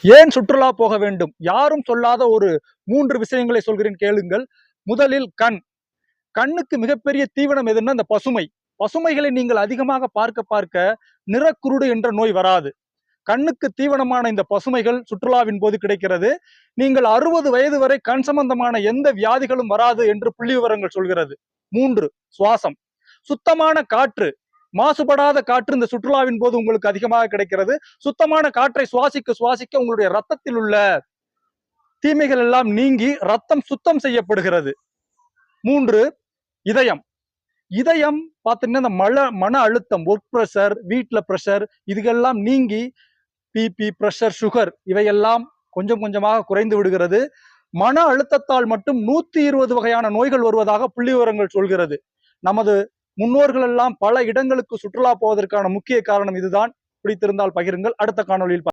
ஏன் சுற்றுலா போக வேண்டும்? யாரும் சொல்லாத ஒரு 3 விஷயங்களை சொல்கிறேன் கேளுங்கள். முதலில் கண். கண்ணுக்கு மிகப்பெரிய தீவனம் எதுன்னா இந்த பசுமை. பசுமைகளை நீங்கள் அதிகமாக பார்க்க பார்க்க நிறக்குருடு என்ற நோய் வராது. கண்ணுக்கு தீவனமான இந்த பசுமைகள் சுற்றுலாவின் போது கிடைக்கிறது. நீங்கள் 60 வயது வரை கண் சம்பந்தமான எந்த வியாதிகளும் வராது என்று புள்ளிவிவரங்கள் சொல்கிறது. 3 சுவாசம். சுத்தமான காற்று, மாசுபடாத காற்று இந்த சுற்றுலாவின் போது உங்களுக்கு அதிகமாக கிடைக்கிறது. சுத்தமான காற்றை சுவாசிக்க சுவாசிக்க உங்களுடைய ரத்தத்தில் உள்ள தீமைகள் எல்லாம் நீங்கி ரத்தம் சுத்தம் செய்யப்படுகிறது. 3 இதயம். இதயம் பார்த்தீங்கன்னா இந்த மன அழுத்தம், ஒர்க் பிரஷர், வீட்ல பிரஷர் இதுகெல்லாம் நீங்கி பிபி, பிரஷர், சுகர் இவையெல்லாம் கொஞ்சம் கொஞ்சமாக குறைந்து விடுகிறது. மன அழுத்தத்தால் மட்டும் 120 வகையான நோய்கள் வருவதாக புள்ளி விவரங்கள் சொல்கிறது. நமது முன்னோர்கள் எல்லாம் பல இடங்களுக்கு சுற்றுலா போவதற்கான முக்கிய காரணம் இதுதான். பிடித்திருந்தால் பகிருங்கள். அடுத்த காணொளியில்